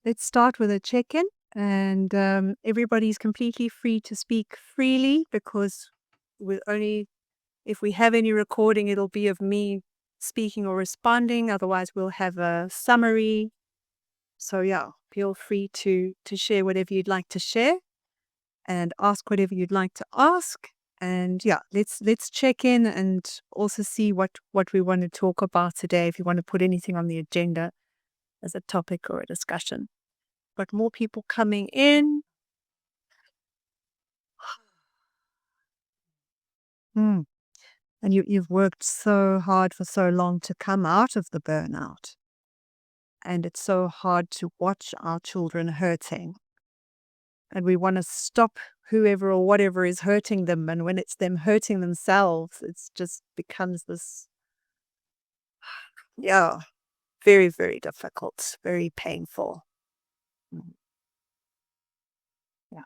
let's start with a check-in, and everybody's completely free to speak freely because if we have any recording, it'll be of me speaking or responding. Otherwise, we'll have a summary. So yeah, feel free to share whatever you'd like to share and ask whatever you'd like to ask. And yeah, let's check in and also see what we want to talk about today. If you want to put anything on the agenda as a topic or a discussion. But more people coming in. Hmm. And you've worked so hard for so long to come out of the burnout. And it's so hard to watch our children hurting. And we want to stop whoever or whatever is hurting them. And when it's them hurting themselves, it's just becomes this, yeah, very, very difficult, very painful. Mm, yeah.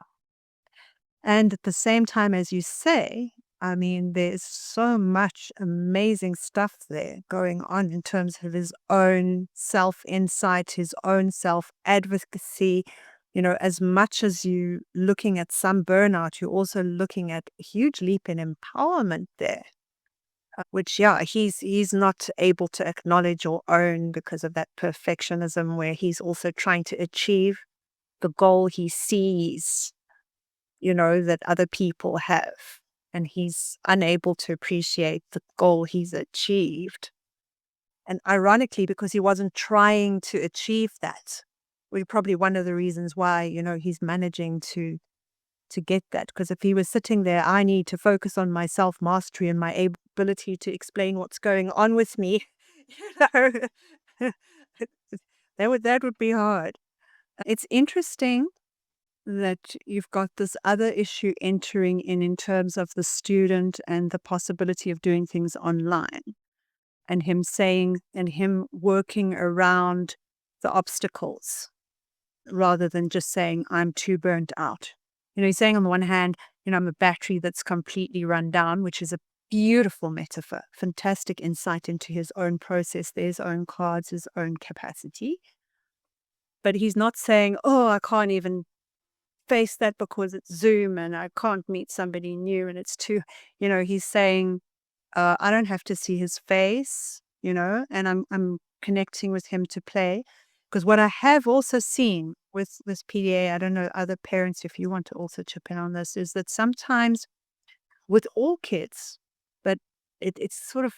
And at the same time, as you say, I mean, there's so much amazing stuff there going on in terms of his own self insight, his own self advocacy. As much as you looking at some burnout, you're also looking at a huge leap in empowerment there, which, yeah, he's not able to acknowledge or own because of that perfectionism, where he's also trying to achieve the goal he sees that other people have. And he's unable to appreciate the goal he's achieved. And ironically, because he wasn't trying to achieve that, we're probably one of the reasons why, he's managing to get that. Because if he was sitting there, I need to focus on my self mastery and my ability to explain what's going on with me, you know, that would be hard. It's interesting that you've got this other issue entering in terms of the student and the possibility of doing things online, and him working around the obstacles rather than just saying, I'm too burnt out. He's saying on the one hand, I'm a battery that's completely run down, which is a beautiful metaphor, fantastic insight into his own process, his own cards, his own capacity. But he's not saying, oh, I can't even face that because it's Zoom and I can't meet somebody new and it's too, he's saying, I don't have to see his face, and I'm connecting with him to play. Because what I have also seen with this PDA, I don't know, other parents, if you want to also chip in on this, is that sometimes with all kids, but it's sort of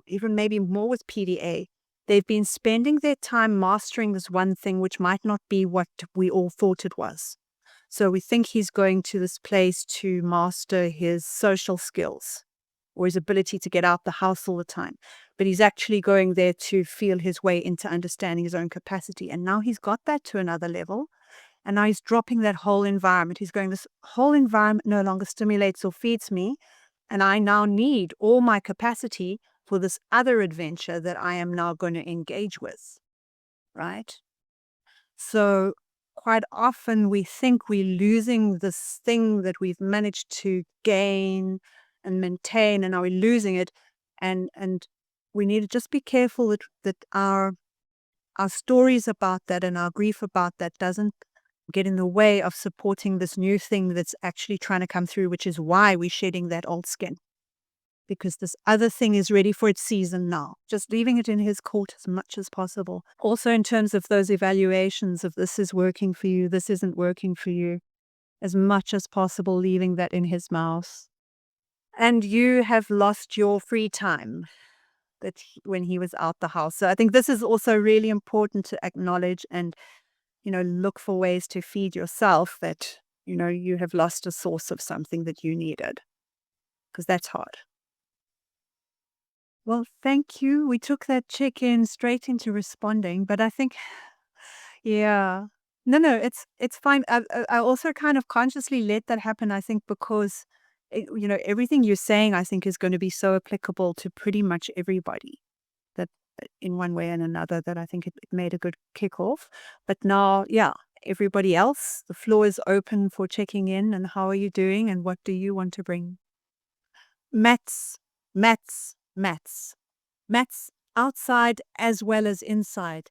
even maybe more with PDA, they've been spending their time mastering this one thing, which might not be what we all thought it was. So we think he's going to this place to master his social skills or his ability to get out the house all the time. But he's actually going there to feel his way into understanding his own capacity. And now he's got that to another level. And now he's dropping that whole environment. He's going, this whole environment no longer stimulates or feeds me. And I now need all my capacity for this other adventure that I am now going to engage with. Right? So quite often we think we're losing this thing that we've managed to gain and maintain, and are we losing it? And we need to just be careful that our stories about that and our grief about that doesn't get in the way of supporting this new thing that's actually trying to come through, which is why we're shedding that old skin. Because this other thing is ready for its season now. Just leaving it in his court as much as possible. Also, in terms of those evaluations of this is working for you, this isn't working for you, as much as possible, leaving that in his mouth. And you have lost your free time when he was out the house. So I think this is also really important to acknowledge and, look for ways to feed yourself that, you have lost a source of something that you needed, because that's hard. Well, thank you. We took that check-in straight into responding, but I think, yeah, no, it's fine. I also kind of consciously let that happen. I think because everything you're saying, I think, is going to be so applicable to pretty much everybody. That in one way and another, that I think it made a good kickoff. But now, yeah, everybody else, the floor is open for checking in. And how are you doing? And what do you want to bring? Mats, mats, mats outside as well as inside.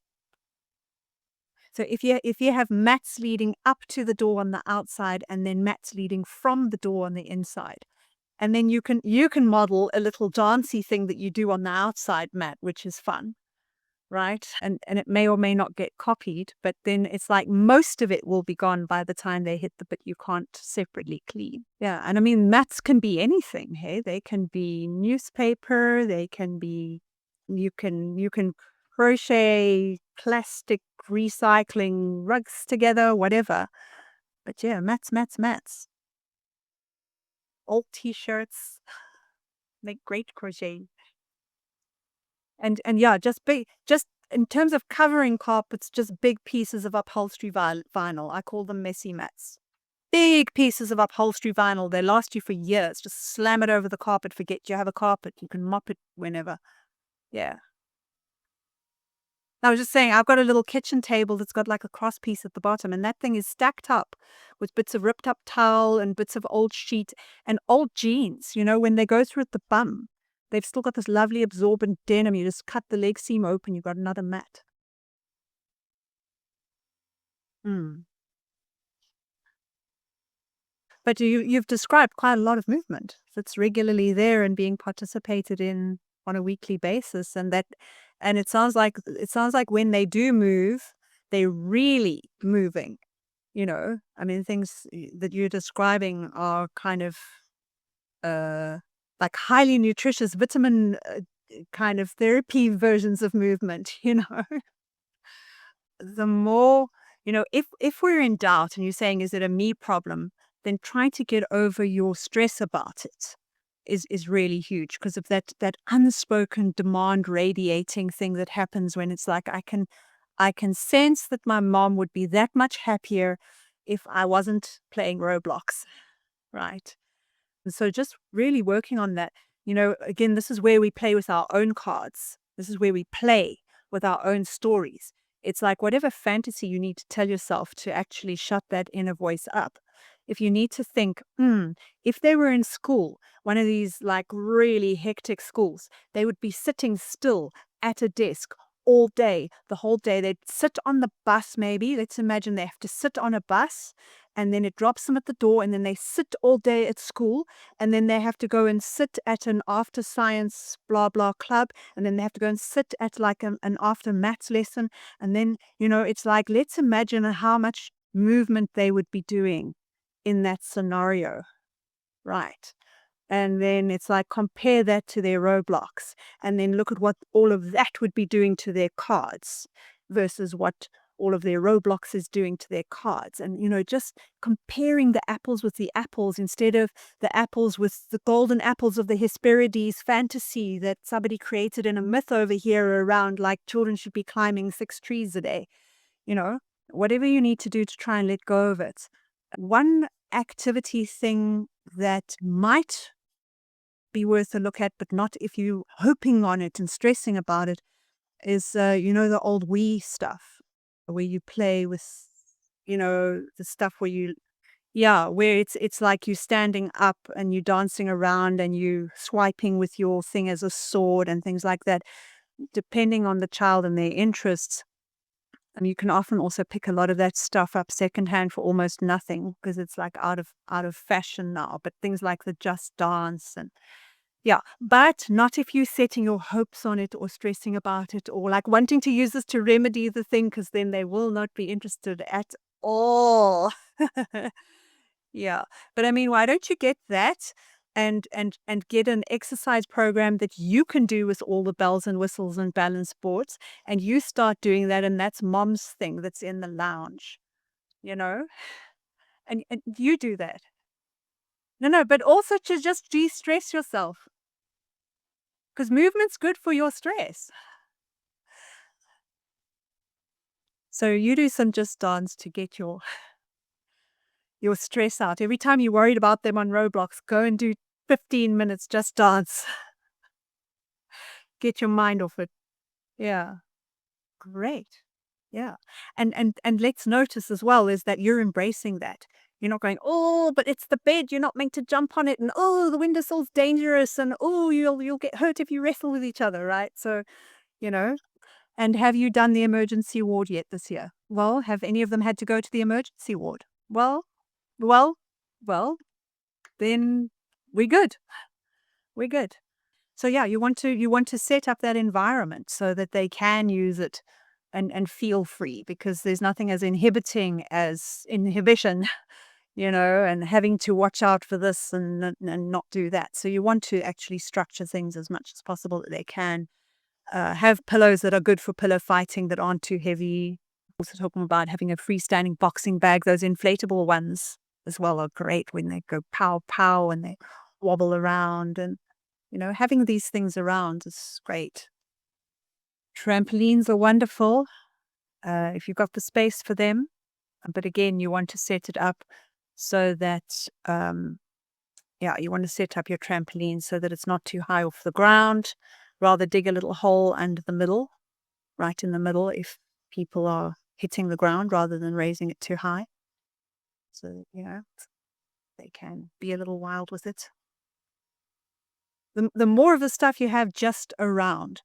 So if you have mats leading up to the door on the outside and then mats leading from the door on the inside, and then you can model a little dancey thing that you do on the outside mat, which is fun, right? And it may or may not get copied, but then it's like most of it will be gone by the time they hit the bit you can't separately clean. Yeah, and I mean mats can be anything. Hey, they can be newspaper. They can be you can crochet plastic recycling rugs together, whatever. But yeah, mats, mats, mats. Old t-shirts make great crochet. And yeah, just in terms of covering carpets, just big pieces of upholstery vinyl. I call them messy mats. Big pieces of upholstery vinyl. They last you for years. Just slam it over the carpet. Forget you have a carpet. You can mop it whenever. Yeah. I was just saying, I've got a little kitchen table that's got like a cross piece at the bottom, and that thing is stacked up with bits of ripped up towel and bits of old sheet and old jeans. When they go through at the bum, they've still got this lovely absorbent denim. You just cut the leg seam open, you've got another mat. Mm. But you've described quite a lot of movement that's regularly there and being participated in on a weekly basis, and it sounds like when they do move, they're really moving. I mean, things that you're describing are kind of uh, like highly nutritious vitamin kind of therapy versions of movement. The more, if we're in doubt and you're saying, is it a me problem? Then trying to get over your stress about it is really huge because of that unspoken demand radiating thing that happens when it's like I can sense that my mom would be that much happier if I wasn't playing Roblox, right? And so just really working on that. Again, this is where we play with our own cards. This is where we play with our own stories. It's like whatever fantasy you need to tell yourself to actually shut that inner voice up. If you need to think, if they were in school, one of these like really hectic schools, they would be sitting still at a desk all day, the whole day. They'd sit on the bus, maybe. Let's imagine they have to sit on a bus and then it drops them at the door, and then they sit all day at school, and then they have to go and sit at an after science blah blah club, and then they have to go and sit at like an after maths lesson, and then it's like, let's imagine how much movement they would be doing in that scenario, right? And then it's like compare that to their Roblox and then look at what all of that would be doing to their cards versus what all of their Roblox is doing to their cards. And, just comparing the apples with the apples instead of the apples with the golden apples of the Hesperides fantasy that somebody created in a myth over here around like children should be climbing 6 trees a day, you know, whatever you need to do to try and let go of it. One activity thing that might be worth a look at, but not if you're hoping on it and stressing about it, is the old Wii stuff where you play with the stuff where where it's like you standing up and you dancing around and you swiping with your thing as a sword and things like that, depending on the child and their interests. And you can often also pick a lot of that stuff up secondhand for almost nothing because it's like out of fashion now. But things like the Just Dance and yeah, but not if you're setting your hopes on it or stressing about it or like wanting to use this to remedy the thing, because then they will not be interested at all. Yeah. But I mean, why don't you get that and get an exercise program that you can do with all the bells and whistles and balance boards, and you start doing that, and that's mom's thing that's in the lounge, you know? And you do that. No, but also to just de-stress yourself. Because movement's good for your stress. So you do some Just Dance to get your stress out. Every time you're worried about them on Roblox, go and do 15 minutes Just Dance. Get your mind off it. Yeah. Great. Yeah. And let's notice as well is that you're embracing that. You're not going, oh, but it's the bed. You're not meant to jump on it. And oh, the windowsill's dangerous. And oh, you'll get hurt if you wrestle with each other, right? So, you know. And have you done the emergency ward yet this year? Well, have any of them had to go to the emergency ward? Well, well, then we're good. We're good. So yeah, you want to set up that environment so that they can use it and feel free, because there's nothing as inhibiting as inhibition, and having to watch out for this and not do that. So you want to actually structure things as much as possible that they can. Have pillows that are good for pillow fighting, that aren't too heavy. Also talking about having a freestanding boxing bag. Those inflatable ones as well are great when they go pow pow and they wobble around, and having these things around is great. Trampolines are wonderful if you've got the space for them. But again, you want to set it up so that, yeah, you want to set up your trampoline so that it's not too high off the ground. Rather dig a little hole under the middle, right in the middle, if people are hitting the ground, rather than raising it too high. So, they can be a little wild with it. The more of the stuff you have just around,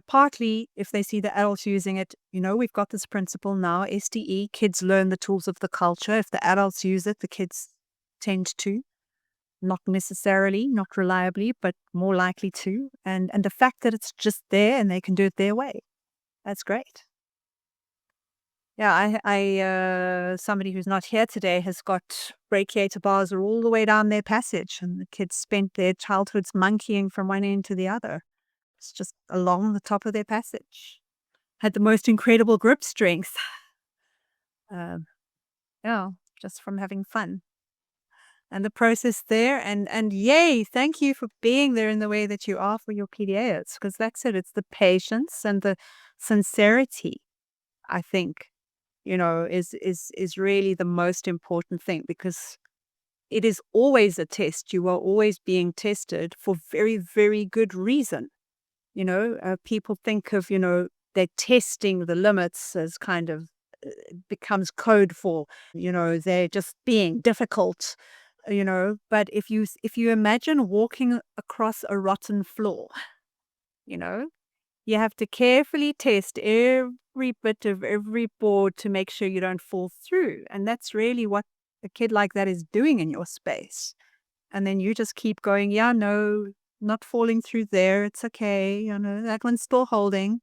partly if they see the adults using it, we've got this principle now, SDE, kids learn the tools of the culture. If the adults use it, the kids tend to, not necessarily, not reliably, but more likely to. And the fact that it's just there and they can do it their way, that's great. Yeah, somebody who's not here today has got brachiator bars all the way down their passage, and the kids spent their childhoods monkeying from one end to the other. It's just along the top of their passage. Had the most incredible grip strength. Um, yeah, just from having fun. And the process there, and yay, thank you for being there in the way that you are for your PDAs, because that's it. It's the patience and the sincerity, I think, is really the most important thing, because it is always a test. You are always being tested for very, very good reason. People think of, they're testing the limits as kind of becomes code for, they're just being difficult, but if you imagine walking across a rotten floor, you know, you have to carefully test every bit of every board to make sure you don't fall through. And that's really what a kid like that is doing in your space. And then you just keep going, yeah, no, not falling through there. It's okay. That one's still holding.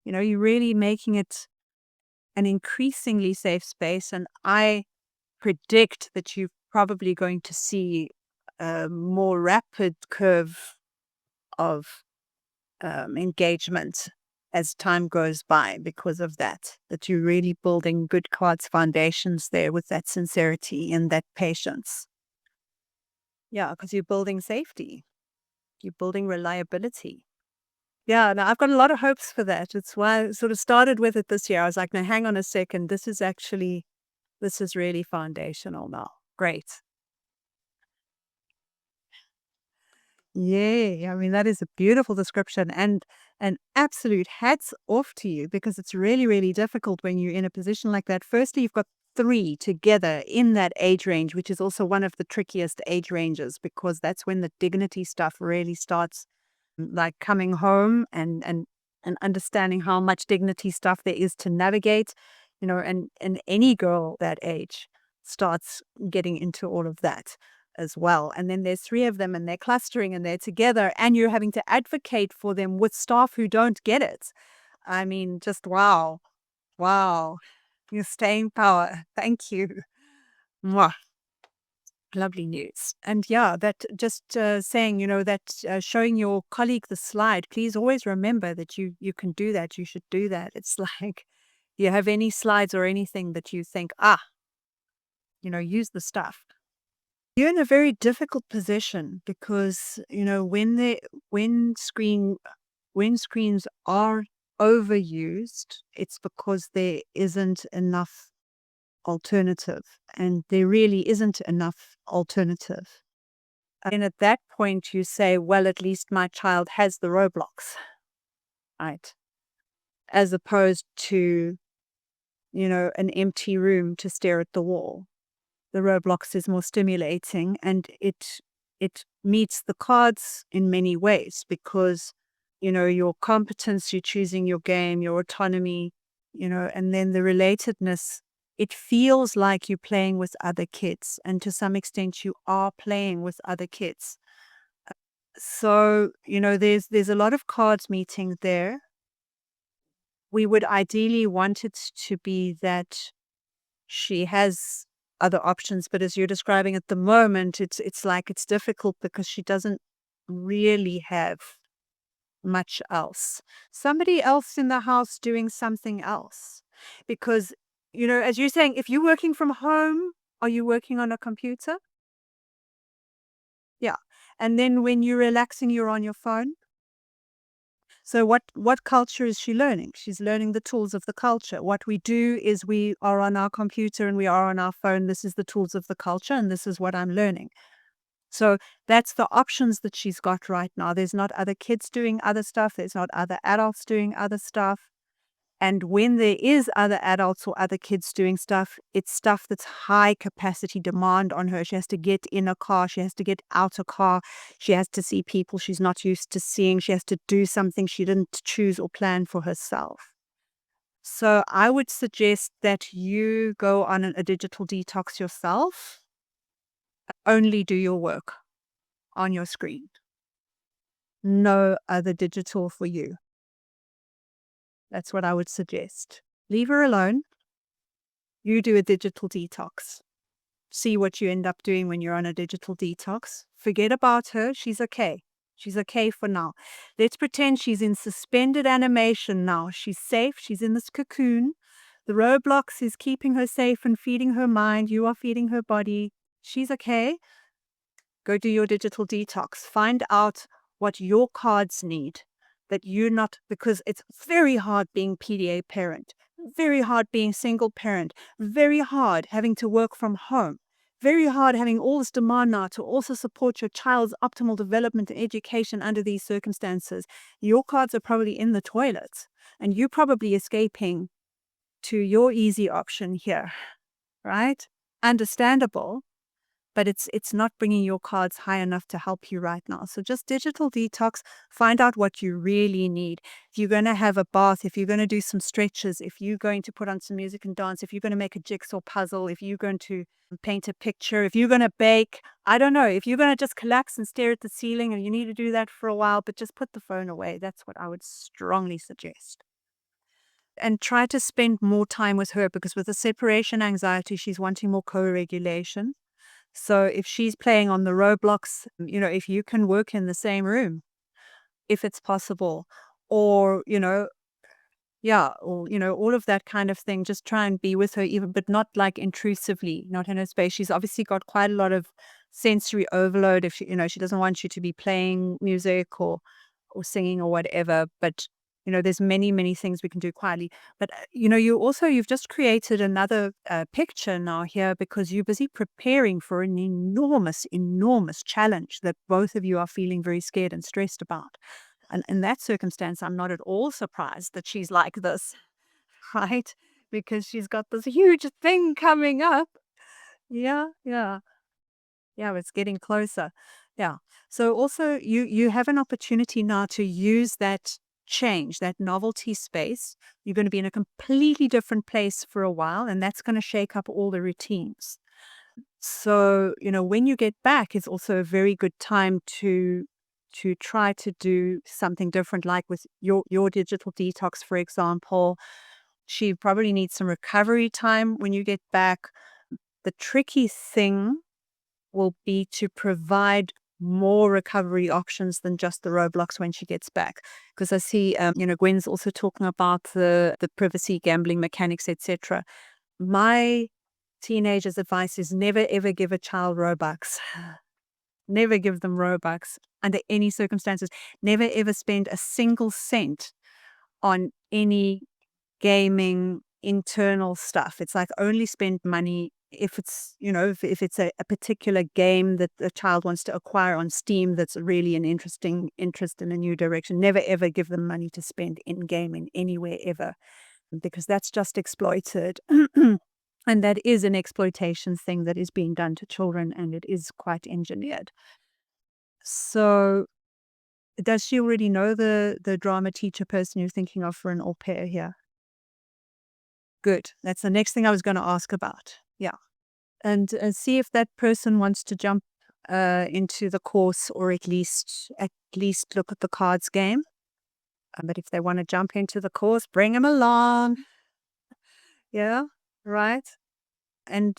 You're really making it an increasingly safe space. And I predict that you're probably going to see a more rapid curve of engagement as time goes by, because of that you're really building good cards foundations there with that sincerity and that patience. Yeah, because you're building safety, you're building reliability. Yeah, now I've got a lot of hopes for that. It's why I sort of started with it this year. I was like, no, hang on a second. This is really foundational now. Great. Yeah, I mean, that is a beautiful description, and an absolute hats off to you, because it's really, really difficult when you're in a position like that. Firstly, you've got three together in that age range, which is also one of the trickiest age ranges, because that's when the dignity stuff really starts, like coming home and understanding how much dignity stuff there is to navigate, and any girl that age starts getting into all of that as well. And then there's three of them and they're clustering and they're together, and you're having to advocate for them with staff who don't get it. I mean, just wow. Wow. Your staying power. Thank you. Mwah. Lovely news. And yeah, that just saying, that showing your colleague the slide, please always remember that you can do that. You should do that. It's like, you have any slides or anything that you think, use the stuff. You're in a very difficult position, because, when screens are overused, it's because there isn't enough alternative, and there really isn't enough alternative. And at that point, you say, well, at least my child has the Roblox, right? As opposed to, an empty room to stare at the wall. The Roblox is more stimulating, and it meets the cards in many ways, because, your competence, you're choosing your game, your autonomy, and then the relatedness, it feels like you're playing with other kids. And to some extent, you are playing with other kids. So, there's a lot of cards meeting there. We would ideally want it to be that she has other options, but as you're describing at the moment, it's like it's difficult because she doesn't really have much else. Somebody else in the house doing something else. Because, as you're saying, if you're working from home, are you working on a computer? Yeah. And then when you're relaxing, you're on your phone. So what culture is she learning? She's learning the tools of the culture. What we do is we are on our computer and we are on our phone. This is the tools of the culture and this is what I'm learning. So that's the options that she's got right now. There's not other kids doing other stuff. There's not other adults doing other stuff. And when there is other adults or other kids doing stuff, it's stuff that's high capacity demand on her. She has to get in a car. She has to get out a car. She has to see people she's not used to seeing. She has to do something she didn't choose or plan for herself. So I would suggest that you go on a digital detox yourself. Only do your work on your screen. No other digital for you. That's what I would suggest. Leave her alone. You do a digital detox. See what you end up doing when you're on a digital detox. Forget about her. She's okay. She's okay for now. Let's pretend she's in suspended animation now. She's safe. She's in this cocoon. The Roblox is keeping her safe and feeding her mind. You are feeding her body. She's okay. Go do your digital detox. Find out what your cards need that you're not, because it's very hard being PDA parent, very hard being single parent, very hard having to work from home, very hard having all this demand now to also support your child's optimal development and education under these circumstances. Your cards are probably in the toilet and you're probably escaping to your easy option here, right? Understandable, but it's not bringing your cards high enough to help you right now. So just digital detox, find out what you really need. If you're going to have a bath, if you're going to do some stretches, if you're going to put on some music and dance, if you're going to make a jigsaw puzzle, if you're going to paint a picture, if you're going to bake, I don't know, if you're going to just collapse and stare at the ceiling and you need to do that for a while, but just put the phone away. That's what I would strongly suggest. And try to spend more time with her, because with the separation anxiety, she's wanting more co-regulation. So if she's playing on the Roblox, if you can work in the same room, if it's possible, or, yeah, or, all of that kind of thing, just try and be with her even, but not like intrusively, not in her space. She's obviously got quite a lot of sensory overload if she doesn't want you to be playing music or singing or whatever, but there's many, many things we can do quietly. But you've just created another picture now here, because you're busy preparing for an enormous, enormous challenge that both of you are feeling very scared and stressed about. And in that circumstance, I'm not at all surprised that she's like this, right? Because she's got this huge thing coming up. Yeah, yeah. Yeah, it's getting closer. Yeah. So also you have an opportunity now to use that change, that novelty space. You're going to be in a completely different place for a while, and that's going to shake up all the routines. So, when you get back, it's also a very good time to try to do something different, like with your digital detox, for example. She probably needs some recovery time when you get back. The tricky thing will be to provide more recovery options than just the Roblox when she gets back. Because I see, Gwen's also talking about the privacy, gambling mechanics, etc. My teenager's advice is never ever give a child Robux. Never give them Robux under any circumstances. Never ever spend a single cent on any gaming internal stuff. It's like only spend money if it's, if it's a particular game that the child wants to acquire on Steam that's really an interesting interest in a new direction. Never ever give them money to spend in gaming anywhere ever, because that's just exploited. And that is an exploitation thing that is being done to children, and it is quite engineered. So does she already know the drama teacher person you're thinking of for an au pair here? good. That's the next thing I was going to ask about. Yeah. And see if that person wants to jump into the course, or at least look at the cards game. But if they want to jump into the course, bring them along. Yeah, right. And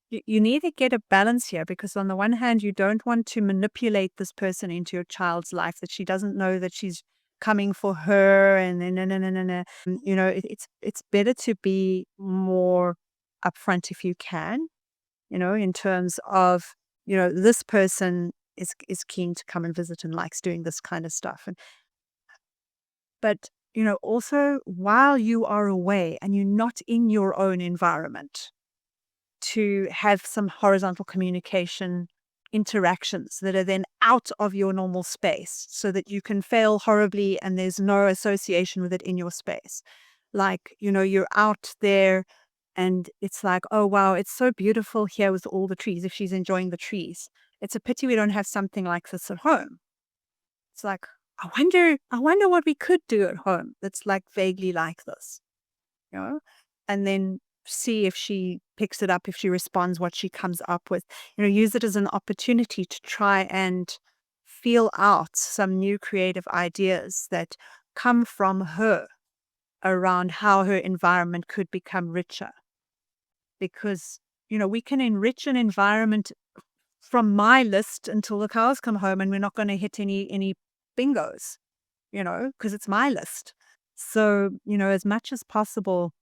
you need to get a balance here, because on the one hand, you don't want to manipulate this person into your child's life, that she doesn't know that she's coming for her, and no, no, no, no, no, no. It's better to be more upfront if you can, in terms of, this person is keen to come and visit and likes doing this kind of stuff. But, also, while you are away and you're not in your own environment, to have some horizontal communication interactions that are then out of your normal space, so that you can fail horribly and there's no association with it in your space. Like, you're out there and it's like, oh, wow, it's so beautiful here with all the trees, if she's enjoying the trees. It's a pity we don't have something like this at home. It's like, I wonder what we could do at home that's like vaguely like this, you know? And then see if she picks it up, if she responds, what she comes up with. Use it as an opportunity to try and feel out some new creative ideas that come from her around how her environment could become richer. Because, we can enrich an environment from my list until the cows come home, and we're not going to hit any bingos, because it's my list. So, as much as possible,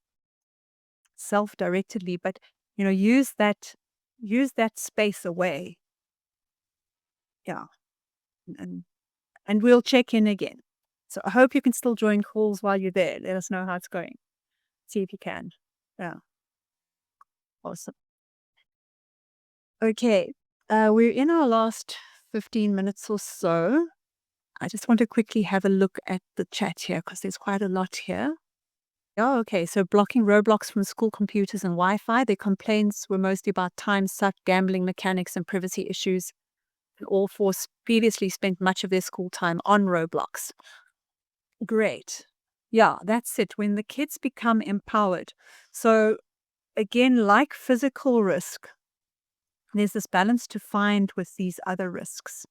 self-directedly, but, use that space away. Yeah. And, and we'll check in again. So I hope you can still join calls while you're there. Let us know how it's going. See if you can. Yeah. Awesome. Okay. We're in our last 15 minutes or so. I just want to quickly have a look at the chat here, because there's quite a lot here. Oh, okay. So blocking Roblox from school computers and Wi-Fi. Their complaints were mostly about time sucked, gambling mechanics, and privacy issues. And all four previously spent much of their school time on Roblox. Great. Yeah, that's it. When the kids become empowered. So again, like physical risk, there's this balance to find with these other risks.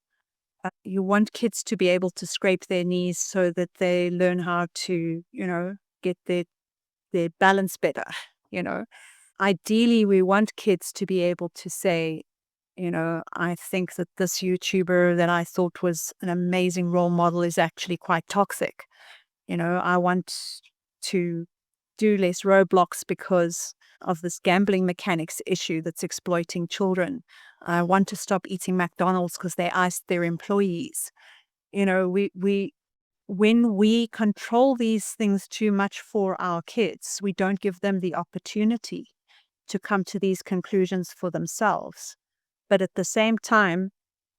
You want kids to be able to scrape their knees so that they learn how to, get their balance better, you know. Ideally, we want kids to be able to say, I think that this YouTuber that I thought was an amazing role model is actually quite toxic. I want to do less Roblox because of this gambling mechanics issue that's exploiting children. I want to stop eating McDonald's because they iced their employees. We when we control these things too much for our kids, we don't give them the opportunity to come to these conclusions for themselves. But at the same time,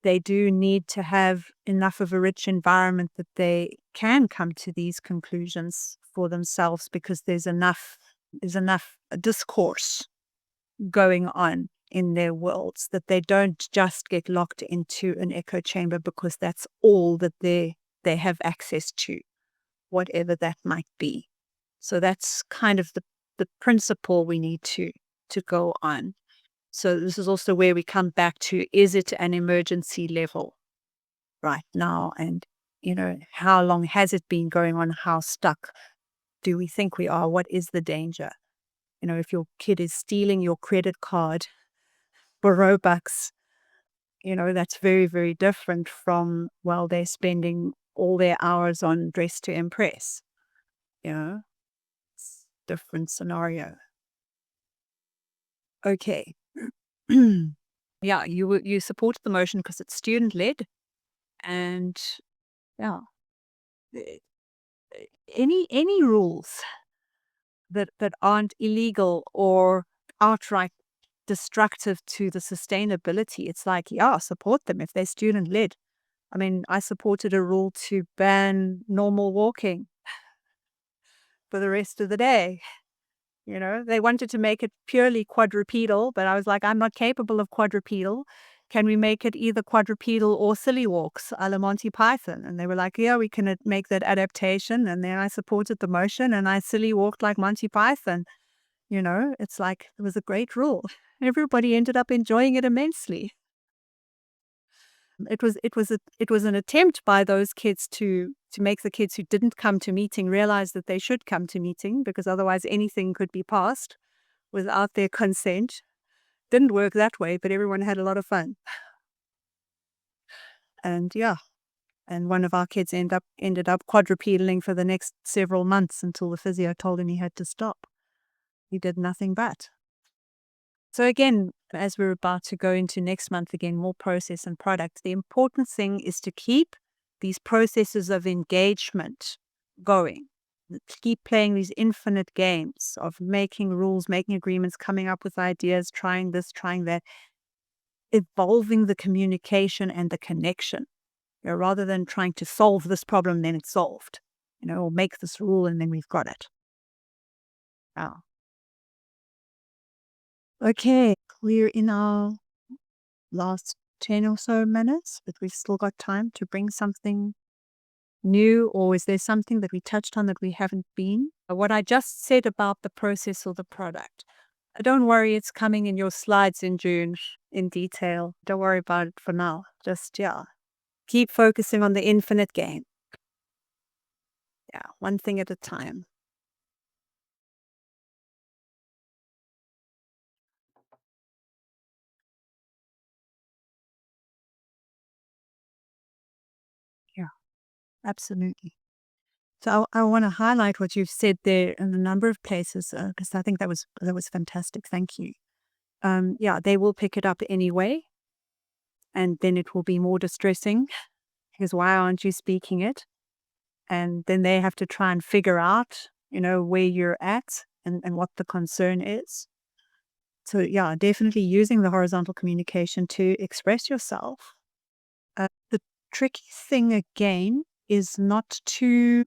they do need to have enough of a rich environment that they can come to these conclusions for themselves, because there's enough discourse going on in their worlds, that they don't just get locked into an echo chamber because that's all that they have access to, whatever that might be. So that's kind of the principle we need to go on. So this is also where we come back to, is it an emergency level right now? And, how long has it been going on? How stuck do we think we are? What is the danger? If your kid is stealing your credit card for Robux, that's very, very different from, well, they're spending all their hours on Dress to Impress. It's a different scenario. Okay. Yeah, you supported the motion because it's student led, and yeah, eh, any rules that aren't illegal or outright destructive to the sustainability, it's like, yeah, support them if they're student led. I mean, I supported a rule to ban normal walking for the rest of the day. They wanted to make it purely quadrupedal, but I was like, I'm not capable of quadrupedal. can we make it either quadrupedal or silly walks a la Monty Python? And they were like, yeah, we can make that adaptation. And then I supported the motion and I silly walked like Monty Python. It's like, it was a great rule. Everybody ended up enjoying it immensely. It was an attempt by those kids to make the kids who didn't come to meeting realize that they should come to meeting, because otherwise anything could be passed without their consent. Didn't work that way, but everyone had a lot of fun. And yeah, and one of our kids ended up quadrupedaling for the next several months until the physio told him he had to stop. He did nothing but. So again, as we're about to go into next month again, more process and product, the important thing is to keep these processes of engagement going. Keep playing these infinite games of making rules, making agreements, coming up with ideas, trying this, trying that, evolving the communication and the connection, rather than trying to solve this problem, then it's solved, or make this rule and then we've got it. Oh. Okay, we're in our last 10 or so minutes, but we've still got time to bring something new, or is there something that we touched on that we haven't been? What I just said about the process or the product, don't worry, it's coming in your slides in June in detail. Don't worry about it for now. Just, yeah, keep focusing on the infinite game. Yeah, one thing at a time. Yeah, absolutely. So I want to highlight what you've said there in a number of places, because I think that was fantastic. Thank you. Yeah, they will pick it up anyway, and then it will be more distressing because why aren't you speaking it? And then they have to try and figure out, where you're at and what the concern is. So yeah, definitely using the horizontal communication to express yourself. The tricky thing again is not to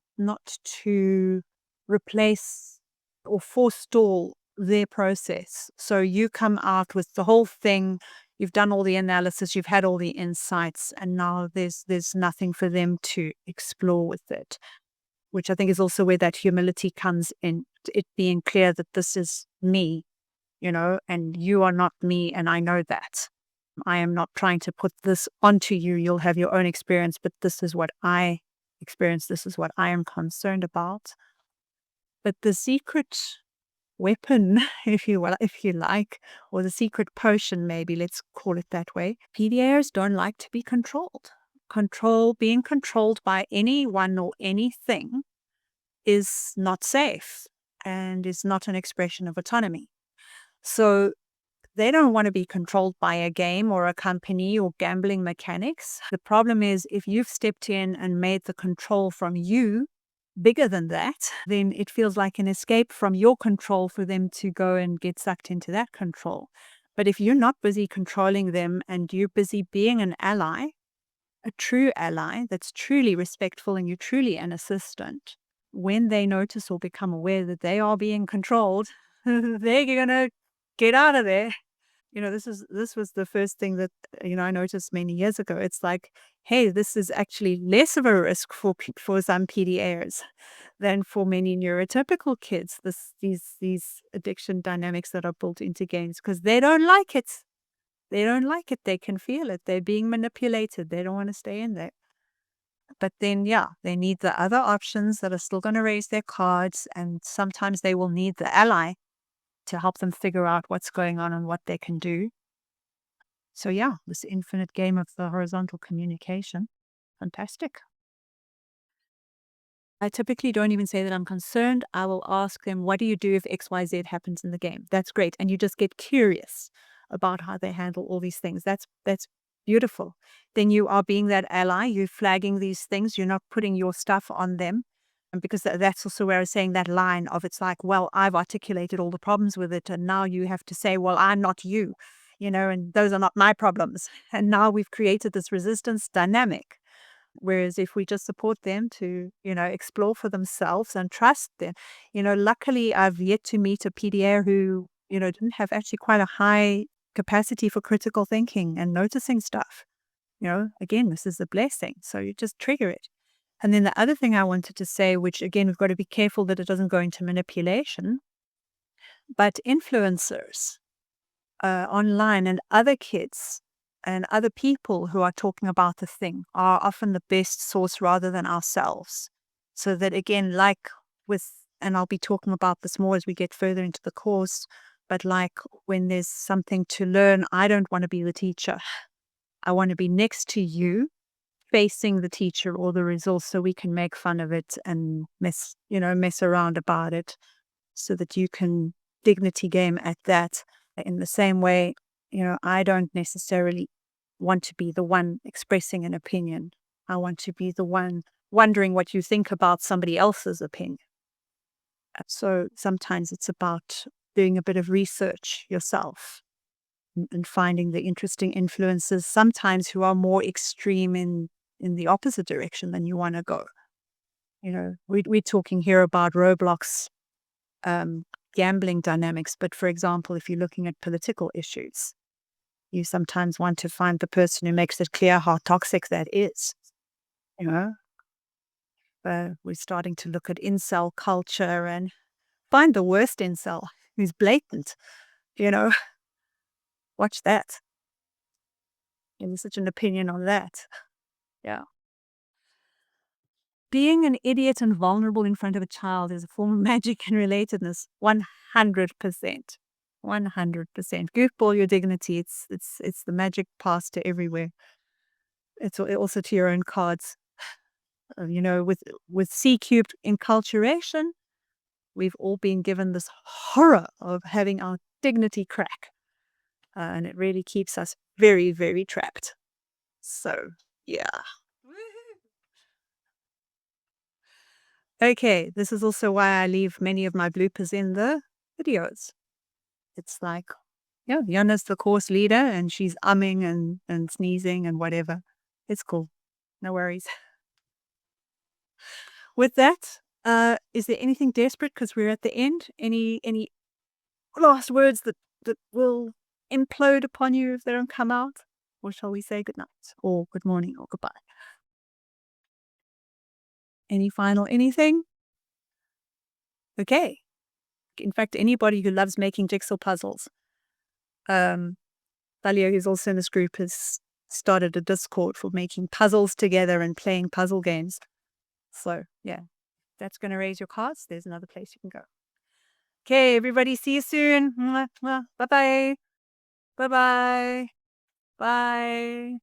replace or forestall their process. So you come out with the whole thing, you've done all the analysis, you've had all the insights, and now there's nothing for them to explore with it, which I think is also where that humility comes in, it being clear that this is me, and you are not me, and I know that. I am not trying to put this onto you. You'll have your own experience, but this is what I experience. This is what I am concerned about. But the secret weapon, if you will, if you like, or the secret potion, maybe let's call it that way. PDAers don't like to be controlled. Being controlled by anyone or anything is not safe and is not an expression of autonomy. So they don't want to be controlled by a game or a company or gambling mechanics. The problem is if you've stepped in and made the control from you bigger than that, then it feels like an escape from your control for them to go and get sucked into that control. But if you're not busy controlling them and you're busy being an ally, a true ally that's truly respectful and you're truly an assistant, when they notice or become aware that they are being controlled, they're going to get out of there. This was the first thing that I noticed many years ago. It's like, hey, this is actually less of a risk for some PDAers than for many neurotypical kids. These addiction dynamics that are built into games, because they don't like it. They don't like it. They can feel it. They're being manipulated. They don't want to stay in there. But then, yeah, they need the other options that are still going to raise their cards, and sometimes they will need the ally to help them figure out what's going on and what they can do. So yeah, this infinite game of the horizontal communication. Fantastic. I typically don't even say that I'm concerned. I will ask them, what do you do if XYZ happens in the game? That's great. And you just get curious about how they handle all these things. That's beautiful. Then you are being that ally. You're flagging these things. You're not putting your stuff on them. And because that's also where I was saying that line of, it's like, well, I've articulated all the problems with it. And now you have to say, well, I'm not you, and those are not my problems. And now we've created this resistance dynamic. Whereas if we just support them to, explore for themselves and trust them, luckily I've yet to meet a PDA who, didn't have actually quite a high capacity for critical thinking and noticing stuff. Again, this is a blessing. So you just trigger it. And then the other thing I wanted to say, which again, we've got to be careful that it doesn't go into manipulation, but influencers online and other kids and other people who are talking about the thing are often the best source rather than ourselves. So that again, like and I'll be talking about this more as we get further into the course, but like when there's something to learn, I don't want to be the teacher. I want to be next to you, facing the teacher or the resource so we can make fun of it and mess around about it so that you can dignity game at that. In the same way, I don't necessarily want to be the one expressing an opinion. I want to be the one wondering what you think about somebody else's opinion. So sometimes it's about doing a bit of research yourself and finding the interesting influences, sometimes who are more extreme in the opposite direction than you want to go. We're talking here about Roblox gambling dynamics, but for example, if you're looking at political issues, you sometimes want to find the person who makes it clear how toxic that is. We're starting to look at incel culture and find the worst incel who's blatant. Watch that. There's such an opinion on that. Yeah. Being an idiot and vulnerable in front of a child is a form of magic and relatedness. 100%. 100%. Goofball your dignity. It's the magic pass to everywhere. It's also to your own cards. With C-cubed enculturation, we've all been given this horror of having our dignity crack. And it really keeps us very, very trapped. So, yeah. Okay, this is also why I leave many of my bloopers in the videos. It's like, Yana's the course leader and she's umming and sneezing and whatever. It's cool. No worries. With that, is there anything desperate? Because we're at the end. Any last words that will implode upon you if they don't come out? Or shall we say good night or good morning or goodbye? Any final anything? Okay. In fact, anybody who loves making jigsaw puzzles. Thalia, who's also in this group, has started a Discord for making puzzles together and playing puzzle games. So, yeah, that's going to raise your cards. There's another place you can go. Okay, everybody, see you soon. Bye-bye. Bye-bye. Bye.